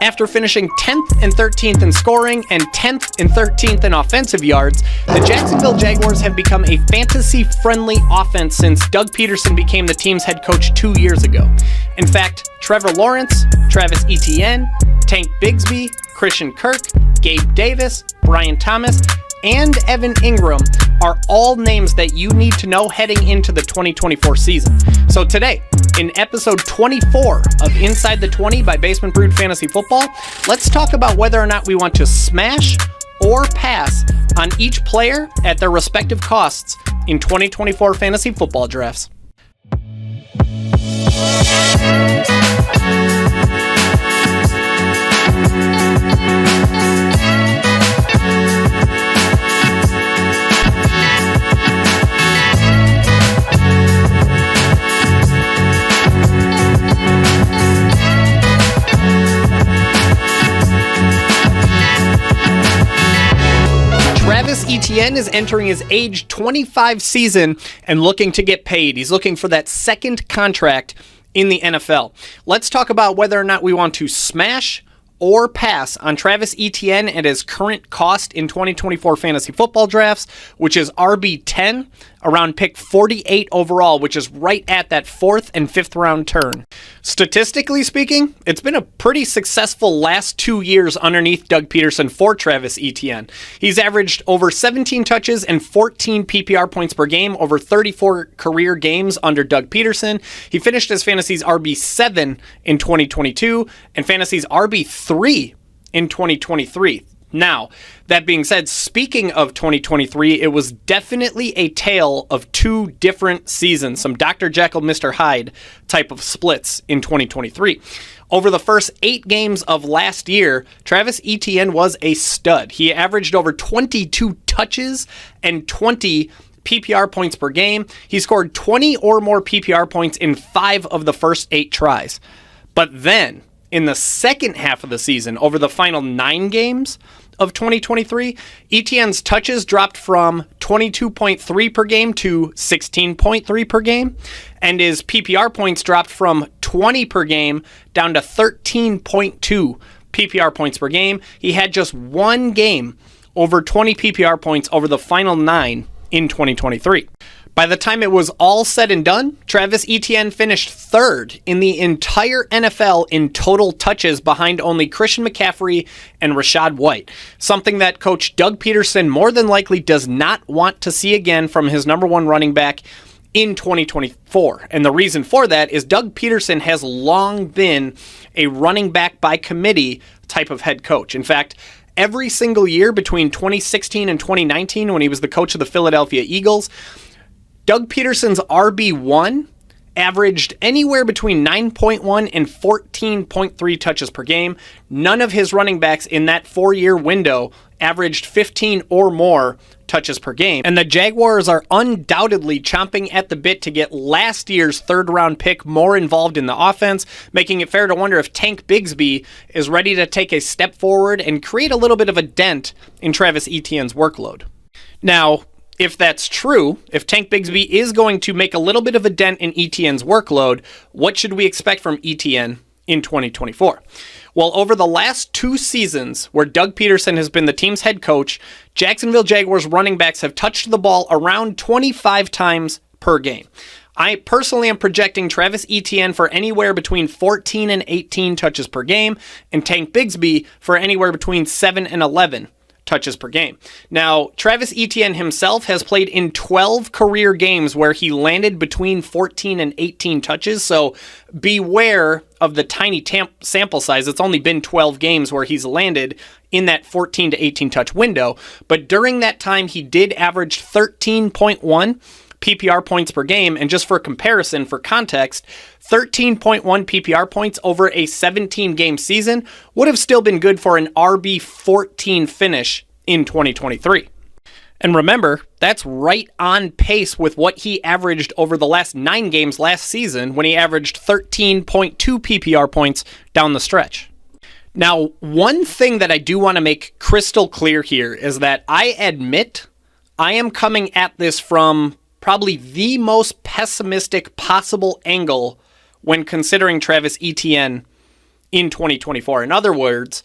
After finishing 10th and 13th in scoring and 10th and 13th in offensive yards, the Jacksonville Jaguars have become a fantasy-friendly offense since Doug Pederson became the team's head coach 2 years ago. In fact, Trevor Lawrence, Travis Etienne, Tank Bigsby, Christian Kirk, Gabe Davis, Brian Thomas, and Evan Engram are all names that you need to know heading into the 2024 season. So today, in episode 24 of Inside the 20 by Basement Brewed Fantasy Football, let's talk about whether or not we want to smash or pass on each player at their respective costs in 2024 fantasy football drafts. Travis Etienne is entering his age 25 season and looking to get paid. He's looking for that second contract in the NFL. Let's talk about whether or not we want to smash or pass on Travis Etienne at his current cost in 2024 fantasy football drafts, which is RB10, around pick 48 overall, which is right at that 4th and 5th round turn. Statistically speaking, it's been a pretty successful last 2 years underneath Doug Pederson for Travis Etienne. He's averaged over 17 touches and 14 PPR points per game over 34 career games under Doug Pederson. He finished as Fantasy's RB7 in 2022 and Fantasy's RB3 in 2023. Now, that being said, speaking of 2023, it was definitely a tale of two different seasons, some Dr. Jekyll, Mr. Hyde type of splits in 2023. Over the first 8 games of last year, Travis Etienne was a stud. He averaged over 22 touches and 20 PPR points per game. He scored 20 or more PPR points in 5 of the first 8 tries. But then, in the second half of the season, over the final 9 games of 2023, Etienne's touches dropped from 22.3 per game to 16.3 per game, and his PPR points dropped from 20 per game down to 13.2 PPR points per game. He had just one game over 20 PPR points over the final 9 in 2023. By the time it was all said and done, Travis Etienne finished 3rd in the entire NFL in total touches behind only Christian McCaffrey and Rachaad White, something that coach Doug Pederson more than likely does not want to see again from his number 1 running back in 2024. And the reason for that is Doug Pederson has long been a running back by committee type of head coach. In fact, every single year between 2016 and 2019, when he was the coach of the Philadelphia Eagles, Doug Pederson's RB1 averaged anywhere between 9.1 and 14.3 touches per game. None of his running backs in that 4-year window averaged 15 or more touches per game. And the Jaguars are undoubtedly chomping at the bit to get last year's 3rd round pick more involved in the offense, making it fair to wonder if Tank Bigsby is ready to take a step forward and create a little bit of a dent in Travis Etienne's workload. Now, if that's true, if Tank Bigsby is going to make a little bit of a dent in Etienne's workload, what should we expect from Etienne in 2024? Well, over the last 2 seasons where Doug Pederson has been the team's head coach, Jacksonville Jaguars running backs have touched the ball around 25 times per game. I personally am projecting Travis Etienne for anywhere between 14 and 18 touches per game, and Tank Bigsby for anywhere between 7 and 11 touches per game. Now, Travis Etienne himself has played in 12 career games where he landed between 14 and 18 touches, so beware of the tiny sample size. It's only been 12 games where he's landed in that 14 to 18 touch window, but during that time, he did average 13.1 PPR points per game, and just for comparison, for context, 13.1 PPR points over a 17-game season would have still been good for an RB14 finish in 2023. And remember, that's right on pace with what he averaged over the last 9 games last season when he averaged 13.2 PPR points down the stretch. Now, one thing that I do want to make crystal clear here is that I admit I am coming at this from probably the most pessimistic possible angle when considering Travis Etienne in 2024. In other words,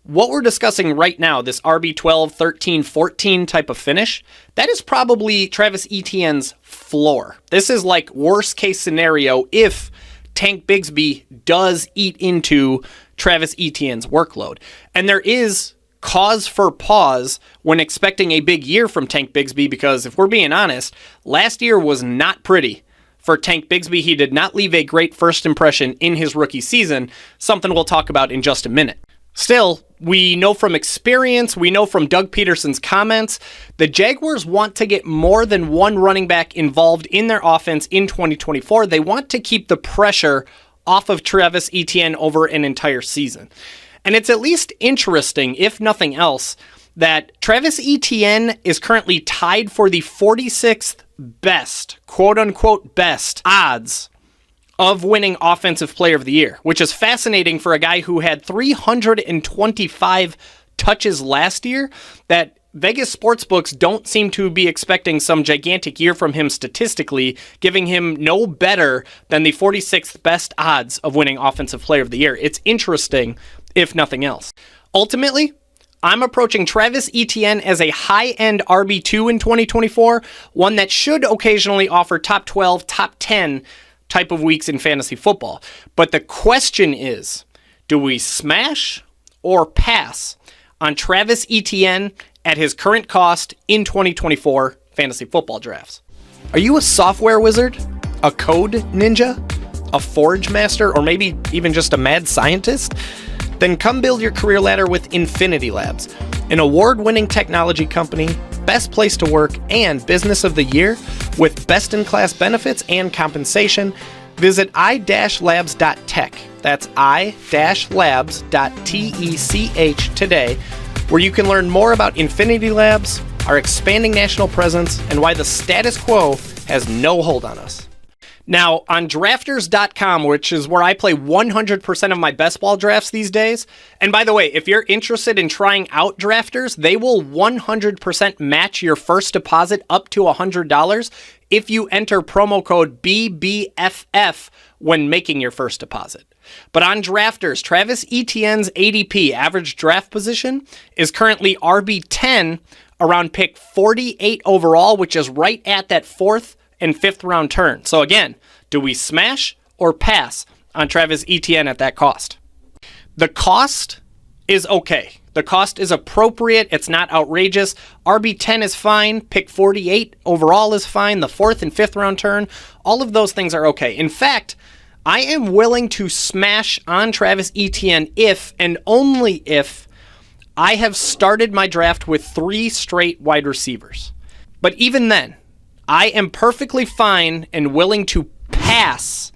what we're discussing right now, this RB12, 13, 14 type of finish, that is probably Travis Etienne's floor. This is like worst case scenario if Tank Bigsby does eat into Travis Etienne's workload. And there is cause for pause when expecting a big year from Tank Bigsby, because if we're being honest, last year was not pretty for Tank Bigsby. He did not leave a great first impression in his rookie season, something we'll talk about in just a minute. Still, we know from experience, we know from Doug Pederson's comments, the Jaguars want to get more than one running back involved in their offense in 2024. They want to keep the pressure off of Travis Etienne over an entire season. And it's at least interesting, if nothing else, that Travis Etienne is currently tied for the 46th best, quote-unquote best, odds of winning Offensive Player of the Year, which is fascinating for a guy who had 325 touches last year, that Vegas sportsbooks don't seem to be expecting some gigantic year from him statistically, giving him no better than the 46th best odds of winning Offensive Player of the Year. It's interesting, if nothing else. Ultimately, I'm approaching Travis Etienne as a high-end RB2 in 2024, one that should occasionally offer top 12, top 10 type of weeks in fantasy football. But the question is, do we smash or pass on Travis Etienne at his current cost in 2024 fantasy football drafts? Are you a software wizard? A code ninja? A Forgemaster? Or maybe even just a mad scientist? Then come build your career ladder with Infinity Labs, an award-winning technology company, best place to work, and business of the year with best-in-class benefits and compensation. Visit i-labs.tech. That's i-labs.tech today, where you can learn more about Infinity Labs, our expanding national presence, and why the status quo has no hold on us. Now, on drafters.com, which is where I play 100% of my best ball drafts these days, and by the way, if you're interested in trying out Drafters, they will 100% match your first deposit up to $100 if you enter promo code BBFF when making your first deposit. But on Drafters, Travis Etienne's ADP, average draft position, is currently RB10 around pick 48 overall, which is right at that 4th and 5th round turn. So again, do we smash or pass on Travis Etienne at that cost? The cost is okay. The cost is appropriate. It's not outrageous. RB10 is fine. Pick 48 overall is fine. The 4th and 5th round turn, all of those things are okay. In fact, I am willing to smash on Travis Etienne if and only if I have started my draft with 3 straight wide receivers. But even then, I am perfectly fine and willing to pass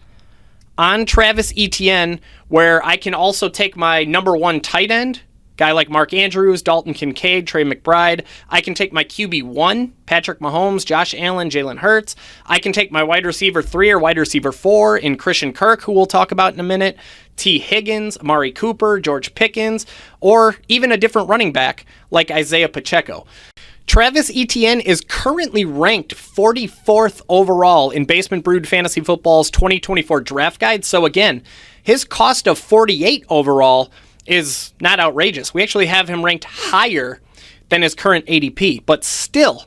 on Travis Etienne, where I can also take my number 1 tight end, guy like Mark Andrews, Dalton Kincaid, Trey McBride. I can take my QB1, Patrick Mahomes, Josh Allen, Jalen Hurts. I can take my wide receiver 3 or wide receiver 4 in Christian Kirk, who we'll talk about in a minute, T. Higgins, Amari Cooper, George Pickens, or even a different running back like Isaiah Pacheco. Travis Etienne is currently ranked 44th overall in Basement Brewed Fantasy Football's 2024 draft guide. So again, his cost of 48 overall is not outrageous. We actually have him ranked higher than his current ADP. But still,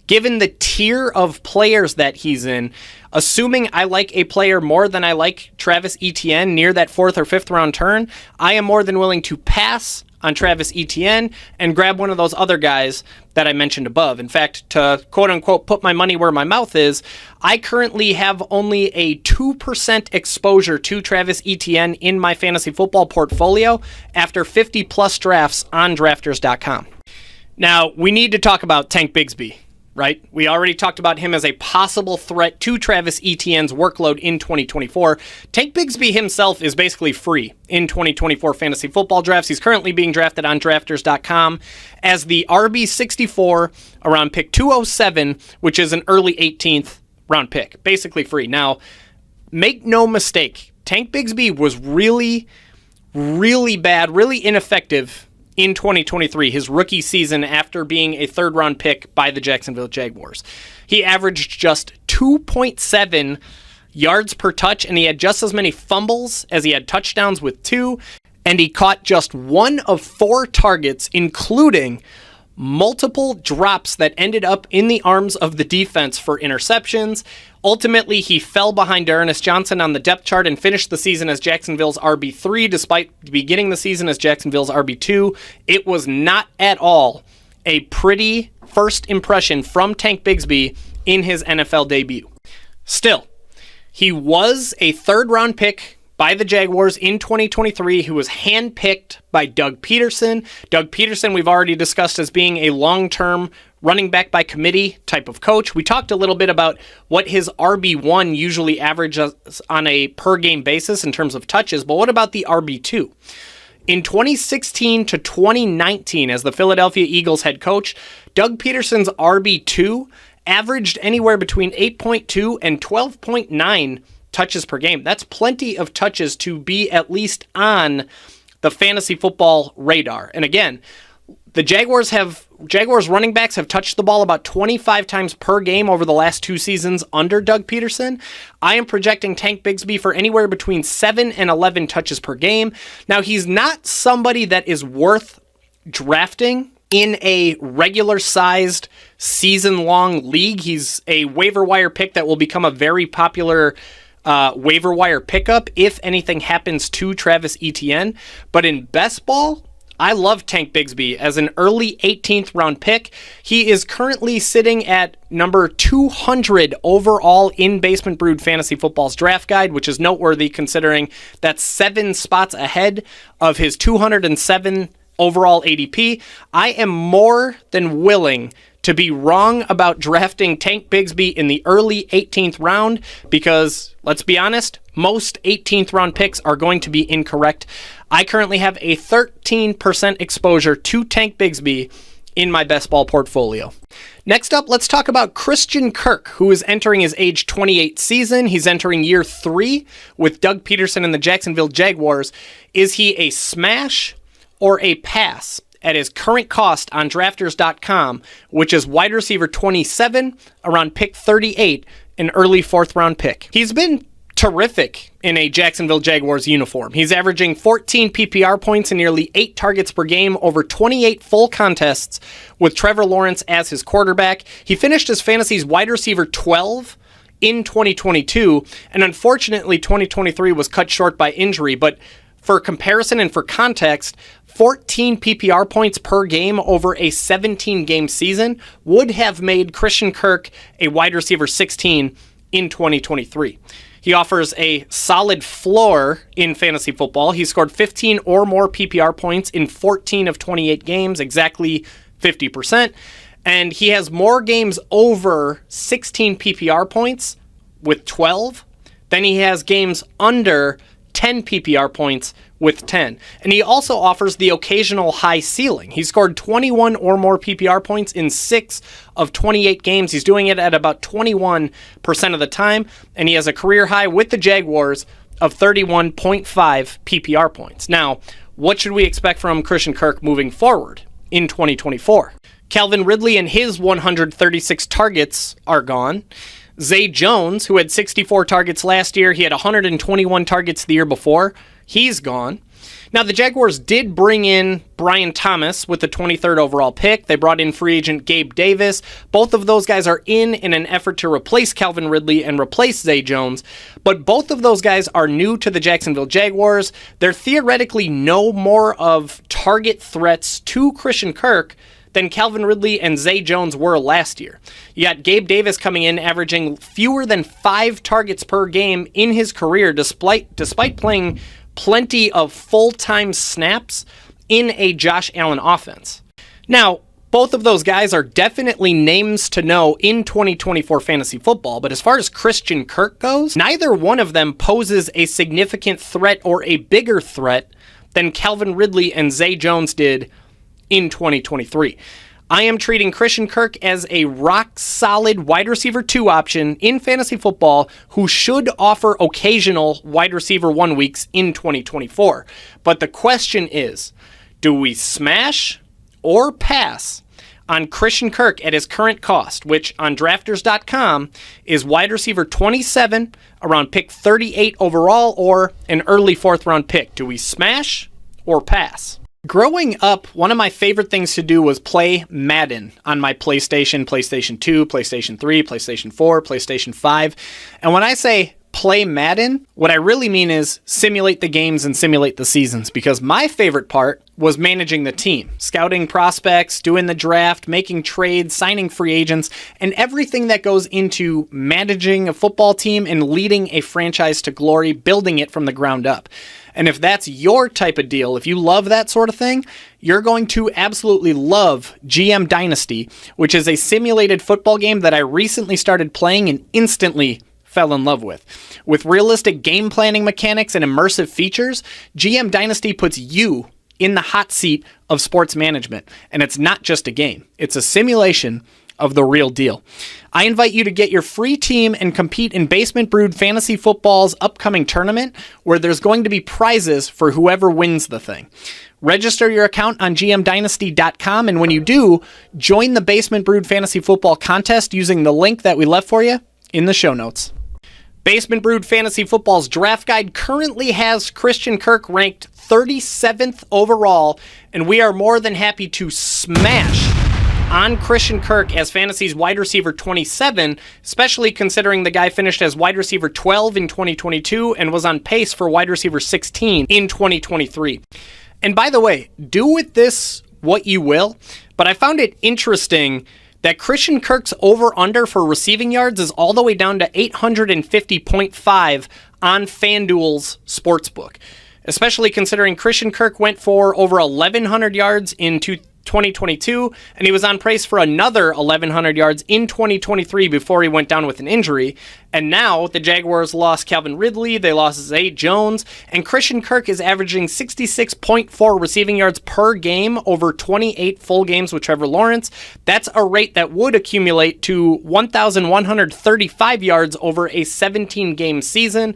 given the tier of players that he's in, assuming I like a player more than I like Travis Etienne near that 4th or 5th round turn, I am more than willing to pass on Travis Etienne and grab one of those other guys that I mentioned above. In fact, to quote-unquote put my money where my mouth is, I currently have only a 2% exposure to Travis Etienne in my fantasy football portfolio after 50-plus drafts on drafters.com. Now, we need to talk about Tank Bigsby, right? We already talked about him as a possible threat to Travis Etienne's workload in 2024. Tank Bigsby himself is basically free in 2024 fantasy football drafts. He's currently being drafted on drafters.com as the RB64 around pick 207, which is an early 18th round pick. Basically free. Now, make no mistake, Tank Bigsby was really bad, really ineffective in 2023, his rookie season after being a 3rd-round pick by the Jacksonville Jaguars. He averaged just 2.7 yards per touch, and he had just as many fumbles as he had touchdowns with 2, and he caught just 1 of 4 targets, including multiple drops that ended up in the arms of the defense for interceptions. Ultimately, he fell behind Ernest Johnson on the depth chart and finished the season as Jacksonville's RB3, despite beginning the season as Jacksonville's RB2. It was not at all a pretty first impression from Tank Bigsby in his NFL debut. Still, he was a third-round pick by the Jaguars in 2023, who was handpicked by Doug Pederson. Doug Pederson, we've already discussed as being a long-term running back by committee type of coach. We talked a little bit about what his RB1 usually averages on a per-game basis in terms of touches, but what about the RB2? In 2016 to 2019, as the Philadelphia Eagles head coach, Doug Pederson's RB2 averaged anywhere between 8.2 and 12.9 touches per game. That's plenty of touches to be at least on the fantasy football radar. And again, the Jaguars running backs have touched the ball about 25 times per game over the last 2 seasons under Doug Pederson. I am projecting Tank Bigsby for anywhere between 7 and 11 touches per game. Now, he's not somebody that is worth drafting in a regular-sized, season-long league. He's a waiver wire pick that will become a very popular waiver wire pickup if anything happens to Travis Etienne. But in best ball, I love Tank Bigsby as an early 18th round pick. He is currently sitting at number 200 overall in Basement Brewed Fantasy Football's draft guide, which is noteworthy considering that's 7 spots ahead of his 207 overall ADP. I am more than willing to be wrong about drafting Tank Bigsby in the early 18th round because, let's be honest, most 18th round picks are going to be incorrect. I currently have a 13% exposure to Tank Bigsby in my best ball portfolio. Next up, let's talk about Christian Kirk, who is entering his age 28 season. He's entering year 3 with Doug Pederson and the Jacksonville Jaguars. Is he a smash or a pass? At his current cost on drafters.com, which is wide receiver 27, around pick 38, an early 4th round pick. He's been terrific in a Jacksonville Jaguars uniform. He's averaging 14 PPR points and nearly 8 targets per game over 28 full contests with Trevor Lawrence as his quarterback. He finished as fantasy's wide receiver 12 in 2022, and unfortunately 2023 was cut short by injury, but for comparison and for context, 14 PPR points per game over a 17-game season would have made Christian Kirk a wide receiver 16 in 2023. He offers a solid floor in fantasy football. He scored 15 or more PPR points in 14 of 28 games, exactly 50%. And he has more games over 16 PPR points with 12 than he has games under 10 PPR points with 10. And he also offers the occasional high ceiling. He scored 21 or more PPR points in 6 of 28 games. He's doing it at about 21% of the time, and he has a career high with the Jaguars of 31.5 PPR points. Now, what should we expect from Christian Kirk moving forward in 2024? Calvin Ridley and his 136 targets are gone. Zay Jones, who had 64 targets last year, he had 121 targets the year before. He's gone. Now, the Jaguars did bring in Brian Thomas with the 23rd overall pick. They brought in free agent Gabe Davis. Both of those guys are in an effort to replace Calvin Ridley and replace Zay Jones. But both of those guys are new to the Jacksonville Jaguars. They're theoretically no more of target threats to Christian Kirk than Calvin Ridley and Zay Jones were last year. You got Gabe Davis coming in, averaging fewer than 5 targets per game in his career, despite playing plenty of full-time snaps in a Josh Allen offense. Now, both of those guys are definitely names to know in 2024 fantasy football, but as far as Christian Kirk goes, neither one of them poses a significant threat or a bigger threat than Calvin Ridley and Zay Jones did in 2023. I am treating Christian Kirk as a rock-solid wide receiver 2 option in fantasy football who should offer occasional wide receiver 1 weeks in 2024. But the question is, do we smash or pass on Christian Kirk at his current cost, which on drafters.com is wide receiver 27, around pick 38 overall, or an early 4th round pick. Do we smash or pass? Growing up, one of my favorite things to do was play Madden on my PlayStation, PlayStation 2, PlayStation 3, PlayStation 4, PlayStation 5. And when I say play Madden, what I really mean is simulate the games and simulate the seasons, because my favorite part was managing the team, scouting prospects, doing the draft, making trades, signing free agents, and everything that goes into managing a football team and leading a franchise to glory, building it from the ground up. And if that's your type of deal, if you love that sort of thing, you're going to absolutely love GM Dynasty, which is a simulated football game that I recently started playing and instantly fell in love with. With realistic game planning mechanics and immersive features, GM Dynasty puts you in the hot seat of sports management. And it's not just a game. It's a simulation of the real deal. I invite you to get your free team and compete in Basement Brewed Fantasy Football's upcoming tournament, where there's going to be prizes for whoever wins the thing. Register your account on gmdynasty.com, and when you do, join the Basement Brewed Fantasy Football contest using the link that we left for you in the show notes. Basement Brewed Fantasy Football's draft guide currently has Christian Kirk ranked 37th overall, and we are more than happy to smash on Christian Kirk as fantasy's wide receiver 27, especially considering the guy finished as wide receiver 12 in 2022 and was on pace for wide receiver 16 in 2023. And by the way, do with this what you will, but I found it interesting that Christian Kirk's over-under for receiving yards is all the way down to 850.5 on FanDuel's sportsbook, especially considering Christian Kirk went for over 1,100 yards in 2022, and he was on pace for another 1,100 yards in 2023 before he went down with an injury. And now the Jaguars lost Calvin Ridley, they lost Zay Jones, and Christian Kirk is averaging 66.4 receiving yards per game over 28 full games with Trevor Lawrence. That's a rate that would accumulate to 1,135 yards over a 17-game season.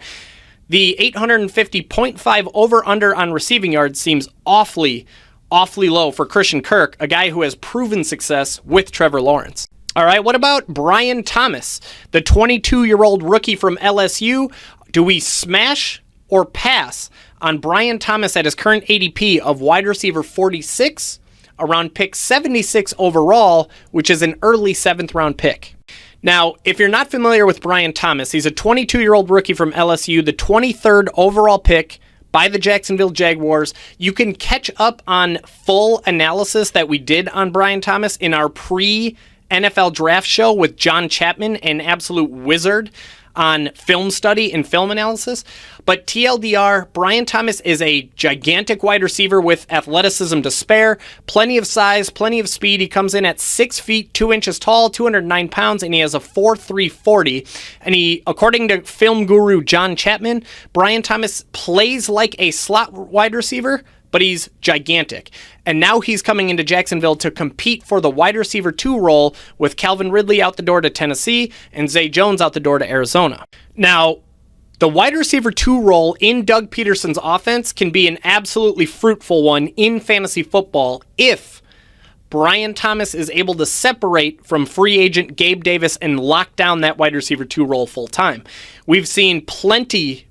The 850.5 over-under on receiving yards seems awfully low for Christian Kirk, a guy who has proven success with Trevor Lawrence. All right, what about Brian Thomas, the 22-year-old rookie from LSU? Do we smash or pass on Brian Thomas at his current ADP of wide receiver 46, around pick 76 overall, which is an early 7th round pick? Now, if you're not familiar with Brian Thomas, he's a 22-year-old rookie from LSU, the 23rd overall pick by the Jacksonville Jaguars. You can catch up on full analysis that we did on Brian Thomas in our pre-NFL draft show with John Chapman, an absolute wizard on film study and film analysis. But TLDR, Brian Thomas is a gigantic wide receiver with athleticism to spare, plenty of size, plenty of speed. He comes in at 6 feet, 2 inches tall, 209 pounds, and he has a 4.3 40. And he, according to film guru John Chapman, Brian Thomas plays like a slot wide receiver, but he's gigantic. And now he's coming into Jacksonville to compete for the wide receiver 2 role with Calvin Ridley out the door to Tennessee and Zay Jones out the door to Arizona. Now, the wide receiver 2 role in Doug Pederson's offense can be an absolutely fruitful one in fantasy football if Brian Thomas is able to separate from free agent Gabe Davis and lock down that wide receiver 2 role full time. We've seen plenty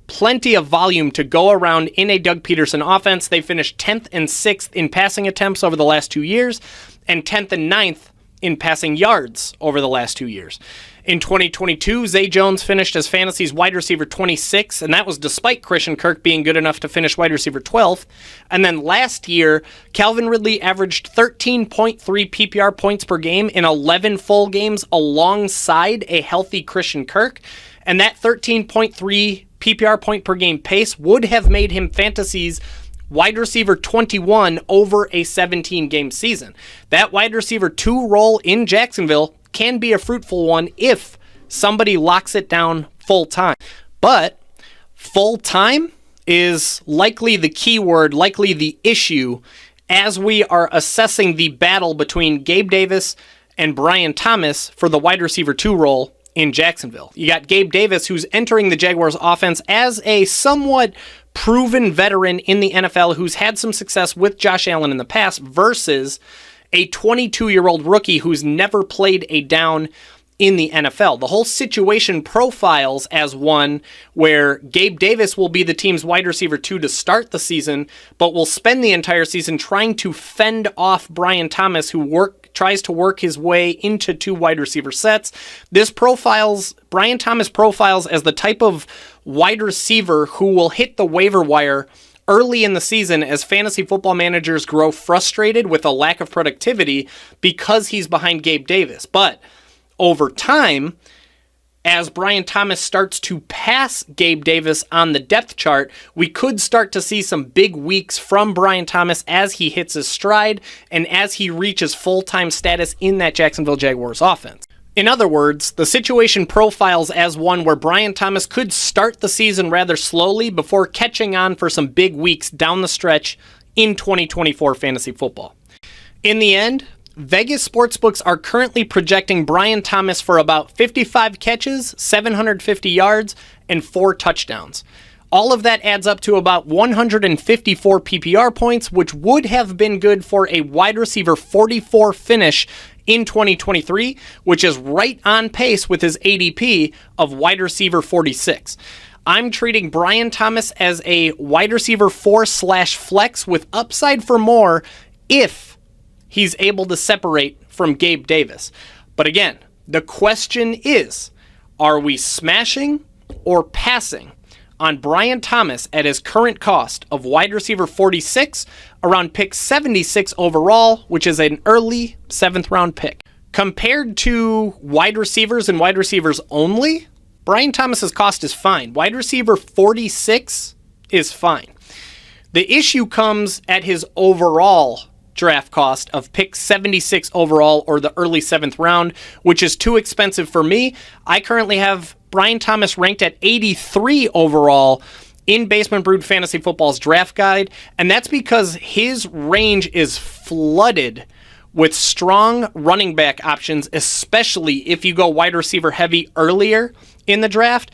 of volume to go around in a Doug Pederson offense. They finished 10th and 6th in passing attempts over the last 2 years and 10th and 9th in passing yards over the last 2 years. In 2022, Zay Jones finished as fantasy's wide receiver 26, and that was despite Christian Kirk being good enough to finish wide receiver 12th. And then last year, Calvin Ridley averaged 13.3 PPR points per game in 11 full games alongside a healthy Christian Kirk. And that 13.3 PPR point per game pace would have made him fantasy's wide receiver 21 over a 17-game season. That wide receiver 2 role in Jacksonville can be a fruitful one if somebody locks it down full time. But full time is likely the key word, likely the issue as we are assessing the battle between Gabe Davis and Brian Thomas for the wide receiver 2 role in Jacksonville. You got Gabe Davis, who's entering the Jaguars offense as a somewhat proven veteran in the NFL who's had some success with Josh Allen in the past, versus a 22-year-old rookie who's never played a down in the NFL. The whole situation profiles as one where Gabe Davis will be the team's wide receiver 2 to start the season, but will spend the entire season trying to fend off Brian Thomas, who tries to work his way into 2 wide receiver sets. Brian Thomas profiles as the type of wide receiver who will hit the waiver wire early in the season as fantasy football managers grow frustrated with a lack of productivity because he's behind Gabe Davis. But over time, as Brian Thomas starts to pass Gabe Davis on the depth chart, we could start to see some big weeks from Brian Thomas as he hits his stride and as he reaches full-time status in that Jacksonville Jaguars offense. In other words, the situation profiles as one where Brian Thomas could start the season rather slowly before catching on for some big weeks down the stretch in 2024 fantasy football. In the end, Vegas sportsbooks are currently projecting Brian Thomas for about 55 catches, 750 yards, and 4 touchdowns. All of that adds up to about 154 PPR points, which would have been good for a wide receiver 44 finish in 2023, which is right on pace with his ADP of wide receiver 46. I'm treating Brian Thomas as a wide receiver 4/flex with upside for more if he's able to separate from Gabe Davis. But again, the question is, are we smashing or passing on Brian Thomas at his current cost of wide receiver 46, around pick 76 overall, which is an early 7th round pick? Compared to wide receivers and wide receivers only, Brian Thomas's cost is fine. Wide receiver 46 is fine. The issue comes at his overall draft cost of pick 76 overall, or the early 7th round, which is too expensive for me. I currently have Brian Thomas ranked at 83 overall in Basement Brewed Fantasy Football's draft guide, and that's because his range is flooded with strong running back options, especially if you go wide receiver heavy earlier in the draft.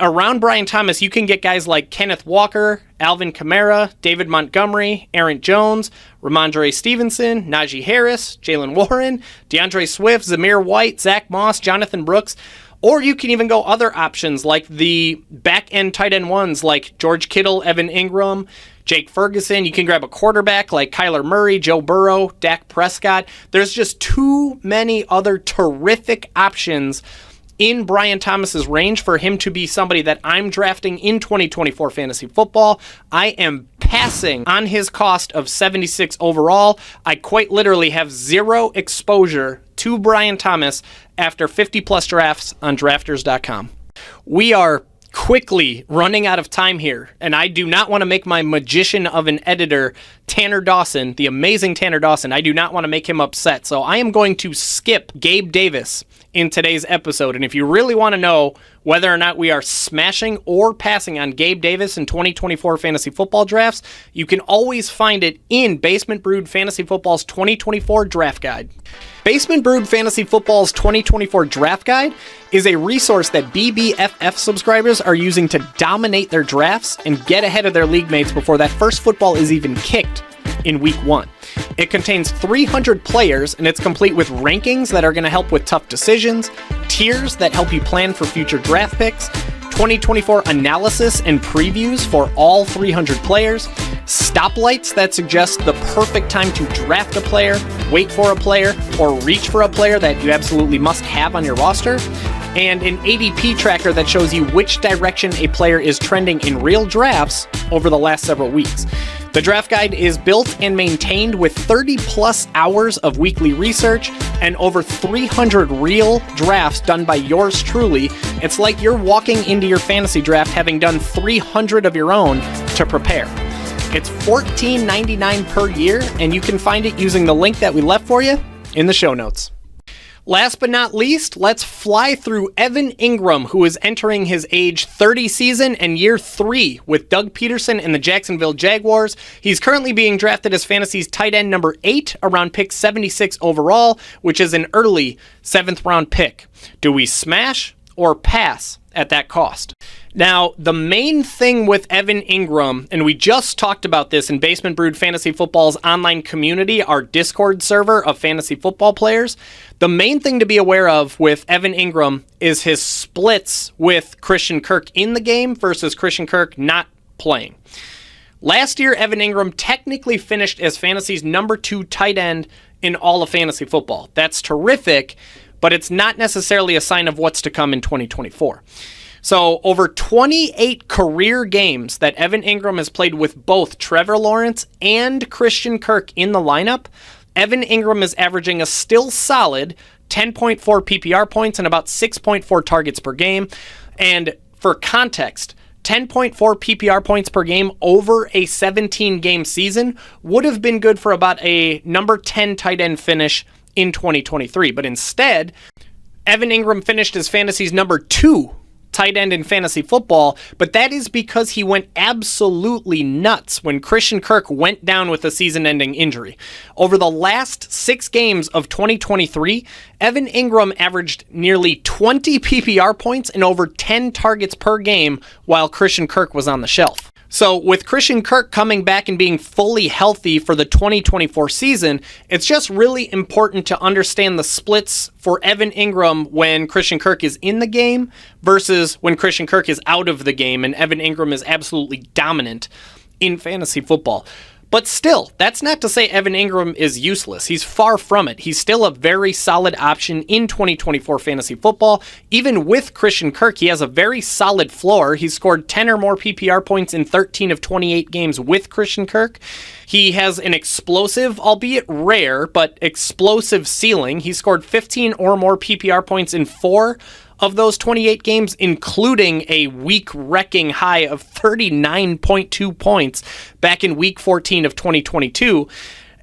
Around Brian Thomas, you can get guys like Kenneth Walker, Alvin Kamara, David Montgomery, Aaron Jones, Ramondre Stevenson, Najee Harris, Jalen Warren, DeAndre Swift, Zamir White, Zach Moss, Jonathan Brooks. Or you can even go other options like the back-end tight end ones like George Kittle, Evan Engram, Jake Ferguson. You can grab a quarterback like Kyler Murray, Joe Burrow, Dak Prescott. There's just too many other terrific options in Brian Thomas's range for him to be somebody that I'm drafting in 2024 fantasy football. I am passing on his cost of 76 overall. I quite literally have zero exposure to Brian Thomas after 50 plus drafts on drafters.com. We are quickly running out of time here, and I do not want to make my magician of an editor, Tanner Dawson, the amazing Tanner Dawson, I do not want to make him upset. So I am going to skip Gabe Davis in today's episode. And if you really want to know whether or not we are smashing or passing on Gabe Davis in 2024 fantasy football drafts, you can always find it in Basement Brewed Fantasy Football's 2024 draft guide. Basement Brewed Fantasy Football's 2024 draft guide is a resource that BBFF subscribers are using to dominate their drafts and get ahead of their league mates before that first football is even kicked in week 1. It contains 300 players, and it's complete with rankings that are going to help with tough decisions, tiers that help you plan for future draft picks, 2024 analysis and previews for all 300 players, stoplights that suggest the perfect time to draft a player, wait for a player, or reach for a player that you absolutely must have on your roster, and an ADP tracker that shows you which direction a player is trending in real drafts over the last several weeks. The draft guide is built and maintained with 30 plus hours of weekly research and over 300 real drafts done by yours truly. It's like you're walking into your fantasy draft having done 300 of your own to prepare. It's $14.99 per year, and you can find it using the link that we left for you in the show notes. Last but not least, let's fly through Evan Engram, who is entering his age 30 season and year 3 with Doug Pederson and the Jacksonville Jaguars. He's currently being drafted as fantasy's tight end number 8 around pick 76 overall, which is an early 7th round pick. Do we smash or pass at that cost. Now, the main thing with Evan Engram, and we just talked about this in Basement Brewed Fantasy Football's online community, our Discord server of fantasy football players, the main thing to be aware of with Evan Engram is his splits with Christian Kirk in the game versus Christian Kirk not playing. Last year, Evan Engram technically finished as fantasy's number 2 tight end in all of fantasy football. That's terrific, but it's not necessarily a sign of what's to come in 2024. So over 28 career games that Evan Engram has played with both Trevor Lawrence and Christian Kirk in the lineup, Evan Engram is averaging a still solid 10.4 PPR points and about 6.4 targets per game. And for context, 10.4 PPR points per game over a 17-game season would have been good for about a number 10 tight end finish in 2023. But instead, Evan Engram finished as fantasy's number 2 tight end in fantasy football, but that is because he went absolutely nuts when Christian Kirk went down with a season-ending injury. Over the last 6 games of 2023, Evan Engram averaged nearly 20 PPR points and over 10 targets per game while Christian Kirk was on the shelf. So with Christian Kirk coming back and being fully healthy for the 2024 season, it's just really important to understand the splits for Evan Engram when Christian Kirk is in the game versus when Christian Kirk is out of the game and Evan Engram is absolutely dominant in fantasy football. But still, that's not to say Evan Engram is useless. He's far from it. He's still a very solid option in 2024 fantasy football. Even with Christian Kirk, he has a very solid floor. He's scored 10 or more PPR points in 13 of 28 games with Christian Kirk. He has an explosive, albeit rare, but explosive ceiling. He scored 15 or more PPR points in 4 of those 28 games, including a week-wrecking high of 39.2 points back in Week 14 of 2022.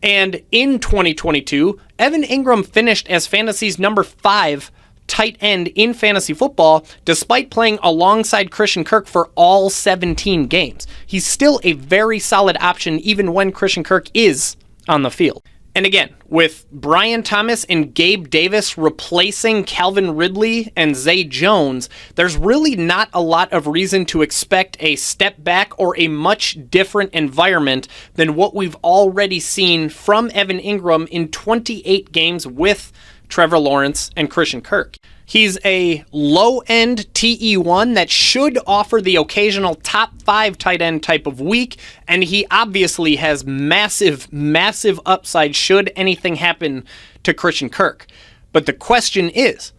And in 2022, Evan Engram finished as fantasy's number 5 tight end in fantasy football, despite playing alongside Christian Kirk for all 17 games. He's still a very solid option even when Christian Kirk is on the field. And again, with Brian Thomas and Gabe Davis replacing Calvin Ridley and Zay Jones, there's really not a lot of reason to expect a step back or a much different environment than what we've already seen from Evan Engram in 28 games with Trevor Lawrence and Christian Kirk. He's a low-end TE1 that should offer the occasional top 5 tight end type of week, and he obviously has massive, massive upside should anything happen to Christian Kirk. But the question is,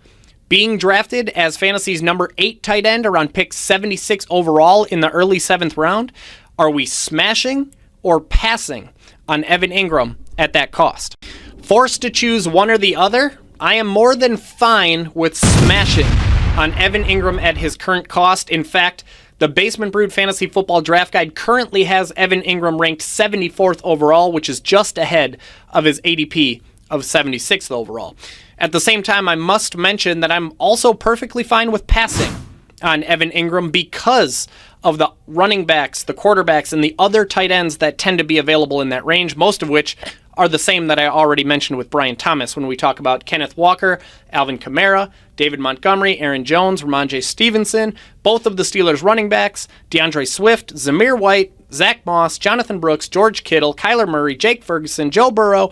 being drafted as fantasy's number 8 tight end around pick 76 overall in the early 7th round, are we smashing or passing on Evan Engram at that cost? Forced to choose one or the other, I am more than fine with smashing on Evan Engram at his current cost. In fact, the Basement Brewed Fantasy Football Draft Guide currently has Evan Engram ranked 74th overall, which is just ahead of his ADP of 76th overall. At the same time, I must mention that I'm also perfectly fine with passing on Evan Engram because of the running backs, the quarterbacks, and the other tight ends that tend to be available in that range, most of which are the same that I already mentioned with Brian Thomas when we talk about Kenneth Walker, Alvin Kamara, David Montgomery, Aaron Jones, Ramondre Stevenson, both of the Steelers running backs, DeAndre Swift, Zamir White, Zach Moss, Jonathan Brooks, George Kittle, Kyler Murray, Jake Ferguson, Joe Burrow,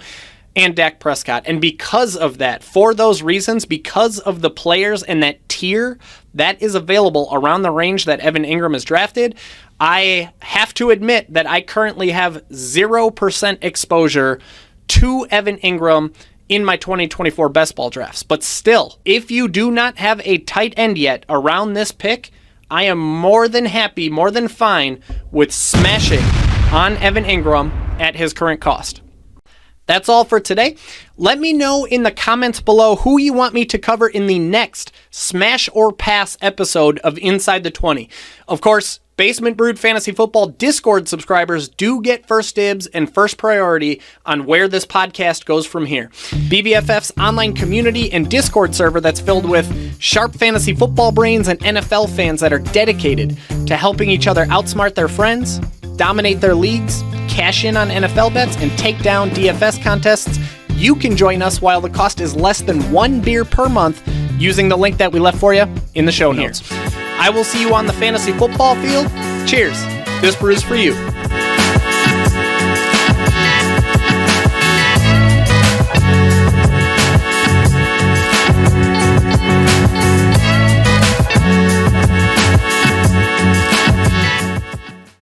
and Dak Prescott. And because of that, for those reasons, because of the players and that tier that is available around the range that Evan Engram is drafted, I have to admit that I currently have 0% exposure to Evan Engram in my 2024 best ball drafts. But still, if you do not have a tight end yet around this pick, I am more than happy, more than fine with smashing on Evan Engram at his current cost. That's all for today. Let me know in the comments below who you want me to cover in the next Smash or Pass episode of Inside the 20. Of course, Basement Brewed Fantasy Football Discord subscribers do get first dibs and first priority on where this podcast goes from here. BBFF's online community and Discord server that's filled with sharp fantasy football brains and NFL fans that are dedicated to helping each other outsmart their friends, dominate their leagues, cash in on NFL bets, and take down DFS contests. You can join us while the cost is less than 1 beer per month using the link that we left for you in the show notes. I will see you on the fantasy football field. Cheers. This brew is for you.